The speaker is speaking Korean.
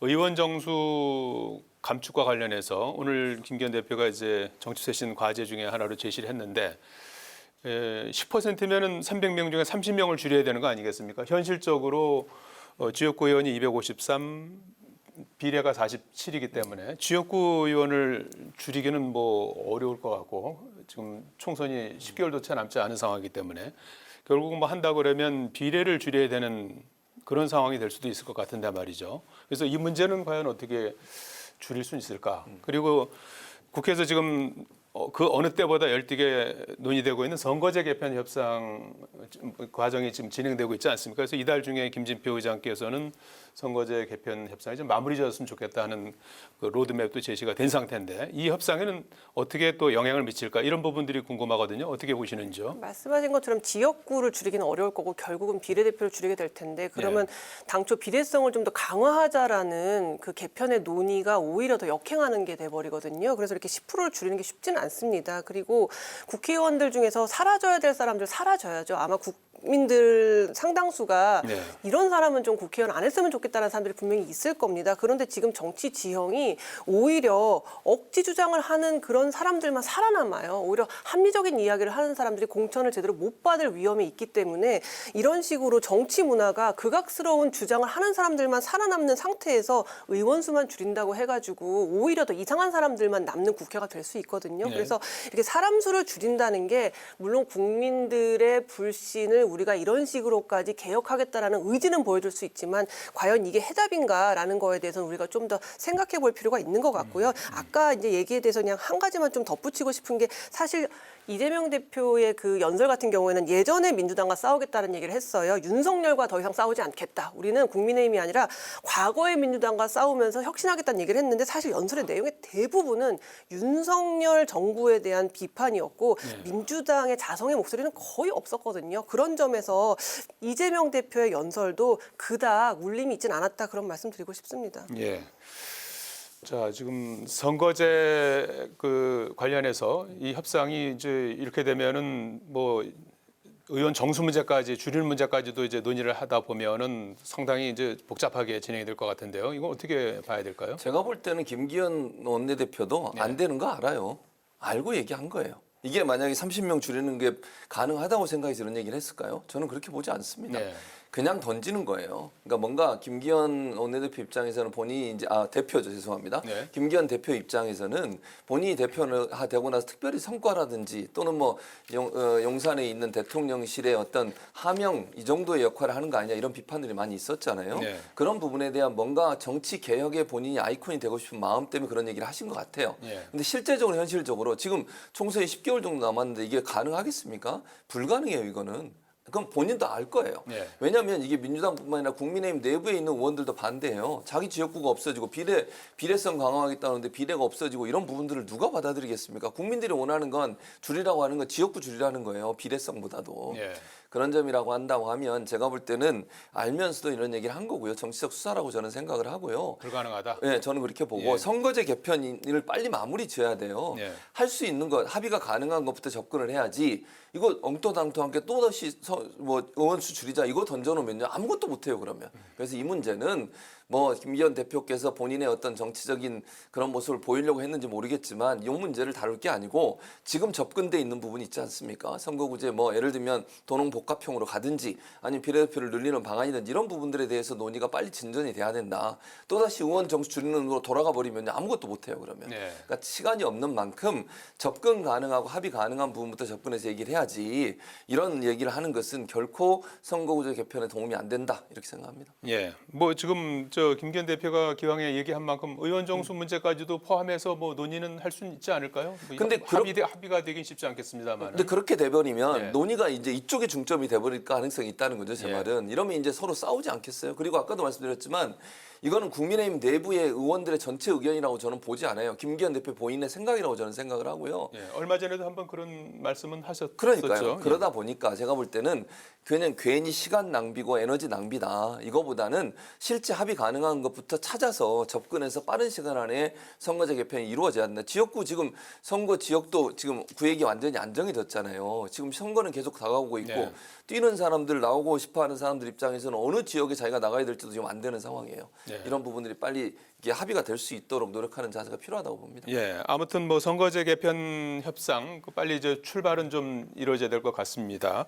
의원 정수 감축과 관련해서 오늘 김기현 대표가 이제 정치쇄신 과제 중에 하나로 제시를 했는데 10%면은 300명 중에 30명을 줄여야 되는 거 아니겠습니까? 현실적으로 지역구 의원이 253, 비례가 47이기 때문에 지역구 의원을 줄이기는 뭐 어려울 것 같고 지금 총선이 10개월도 채 남지 않은 상황이기 때문에 결국 뭐 한다고 그러면 비례를 줄여야 되는 그런 상황이 될 수도 있을 것 같은데 말이죠. 그래서 이 문제는 과연 어떻게 줄일 수 있을까? 그리고 국회에서 지금 그 어느 때보다 열띠게 논의되고 있는 선거제 개편 협상 과정이 지금 진행되고 있지 않습니까? 그래서 이달 중에 김진표 의장께서는 선거제 개편 협상이 좀 마무리졌으면 좋겠다는 그 로드맵도 제시가 된 상태인데 이 협상에는 어떻게 또 영향을 미칠까 이런 부분들이 궁금하거든요. 어떻게 보시는지요? 말씀하신 것처럼 지역구를 줄이기는 어려울 거고 결국은 비례대표를 줄이게 될 텐데 그러면 당초 비례성을 좀 더 강화하자라는 그 개편의 논의가 오히려 더 역행하는 게 돼버리거든요. 그래서 이렇게 10%를 줄이는 게 쉽지는 않습니다. 그리고 국회의원들 중에서 사라져야 될 사람들 사라져야죠. 아마 국민들 상당수가 이런 사람은 좀 국회의원 안 했으면 좋겠다는 사람들이 분명히 있을 겁니다. 그런데 지금 정치 지형이 오히려 억지 주장을 하는 그런 사람들만 살아남아요. 오히려 합리적인 이야기를 하는 사람들이 공천을 제대로 못 받을 위험이 있기 때문에 이런 식으로 정치 문화가 극악스러운 주장을 하는 사람들만 살아남는 상태에서 의원 수만 줄인다고 해가지고 오히려 더 이상한 사람들만 남는 국회가 될 수 있거든요. 그래서 이렇게 사람 수를 줄인다는 게 물론 국민들의 불신을 우리가 이런 식으로까지 개혁하겠다라는 의지는 보여줄 수 있지만 과연 이게 해답인가라는 거에 대해서는 우리가 좀 더 생각해 볼 필요가 있는 것 같고요. 아까 이제 얘기에 대해서 그냥 한 가지만 좀 덧붙이고 싶은 게 사실 이재명 대표의 그 연설 같은 경우에는 예전에 민주당과 싸우겠다는 얘기를 했어요. 윤석열과 더 이상 싸우지 않겠다. 우리는 국민의힘이 아니라 과거의 민주당과 싸우면서 혁신하겠다는 얘기를 했는데 사실 연설의 내용의 대부분은 윤석열 정부에 대한 비판이었고 민주당의 자성의 목소리는 거의 없었거든요. 그런 점에서 이재명 대표의 연설도 그닥 울림이 있진 않았다. 그런 말씀 드리고 싶습니다. 예. 자, 지금 선거제 그 관련해서 이 협상이 이제 이렇게 되면은 뭐 의원 정수 문제까지 줄일 문제까지도 이제 논의를 하다 보면은 상당히 이제 복잡하게 진행이 될 것 같은데요. 이거 어떻게 봐야 될까요? 제가 볼 때는 김기현 원내대표도 안 되는 거 알아요. 알고 얘기한 거예요. 이게 만약에 30명 줄이는 게 가능하다고 생각해서 이런 얘기를 했을까요? 저는 그렇게 보지 않습니다. 그냥 던지는 거예요. 그러니까 뭔가 김기현 원내대표 입장에서는 본인이 이제 대표죠, 죄송합니다. 김기현 대표 입장에서는 본인이 대표를 되고 나서 특별히 성과라든지 또는 뭐 용산에 있는 대통령실의 어떤 하명 이 정도의 역할을 하는 거 아니냐 이런 비판들이 많이 있었잖아요. 그런 부분에 대한 뭔가 정치 개혁에 본인이 아이콘이 되고 싶은 마음 때문에 그런 얘기를 하신 것 같아요. 근데 실제적으로 현실적으로 지금 총선이 10개월 정도 남았는데 이게 가능하겠습니까? 불가능해요, 이거는. 그럼 본인도 알 거예요. 왜냐하면 이게 민주당뿐만 아니라 국민의힘 내부에 있는 의원들도 반대해요. 자기 지역구가 없어지고 비례성 강화하겠다는데 비례가 없어지고 이런 부분들을 누가 받아들이겠습니까? 국민들이 원하는 건 줄이라고 하는 건 지역구 줄이라는 거예요. 비례성보다도. 그런 점이라고 한다고 하면 제가 볼 때는 알면서도 이런 얘기를 한 거고요. 정치적 수사라고 저는 생각을 하고요. 불가능하다. 네, 저는 그렇게 보고 선거제 개편을 빨리 마무리 지어야 돼요. 할 수 있는 것, 합의가 가능한 것부터 접근을 해야지. 이거 엉터당통하게 또다시 뭐 의원수 줄이자 이거 던져놓으면요 아무것도 못해요 그러면. 그래서 이 문제는 뭐 김기현 대표께서 본인의 어떤 정치적인 그런 모습을 보이려고 했는지 모르겠지만 이 문제를 다룰 게 아니고 지금 접근돼 있는 부분이 있지 않습니까? 선거구제 뭐 예를 들면 도농복합형으로 가든지 아니면 비례대표를 늘리는 방안이든지 이런 부분들에 대해서 논의가 빨리 진전이 돼야 된다. 또다시 의원 정수 줄이는 으로 돌아가 버리면 아무것도 못해요 그러면. 그러니까 시간이 없는 만큼 접근 가능하고 합의 가능한 부분부터 접근해서 얘기를 해야지 이런 얘기를 하는 것은 결코 선거구제 개편에 도움이 안 된다 이렇게 생각합니다. 뭐 지금 김기현 대표가 기왕에 얘기한 만큼 의원 정수 문제까지도 포함해서 뭐 논의는 할 수는 있지 않을까요? 근데 합의가 되긴 쉽지 않겠습니다만. 근데 그렇게 돼버리면 논의가 이제 이쪽에 중점이 돼버릴 가능성이 있다는 거죠. 제 말은. 이러면 이제 서로 싸우지 않겠어요? 그리고 아까도 말씀드렸지만 이거는 국민의힘 내부의 의원들의 전체 의견이라고 저는 보지 않아요. 김기현 대표 본인의 생각이라고 저는 생각을 하고요. 얼마 전에도 한번 그런 말씀은 하셨었죠. 그러니까요. 그러다 보니까 제가 볼 때는 그냥 괜히 시간 낭비고 에너지 낭비다. 이거보다는 실제 합의 가능한 것부터 찾아서 접근해서 빠른 시간 안에 선거제 개편이 이루어져야 된다. 지역구 지금 선거 지역도 지금 구획이 완전히 안정이 됐잖아요. 지금 선거는 계속 다가오고 있고 뛰는 사람들 나오고 싶어하는 사람들 입장에서는 어느 지역에 자기가 나가야 될지도 지금 안 되는 상황이에요. 네. 이런 부분들이 빨리 이게 합의가 될 수 있도록 노력하는 자세가 필요하다고 봅니다. 예, 아무튼 뭐 선거제 개편 협상 빨리 이제 출발은 좀 이루어져야 될 것 같습니다.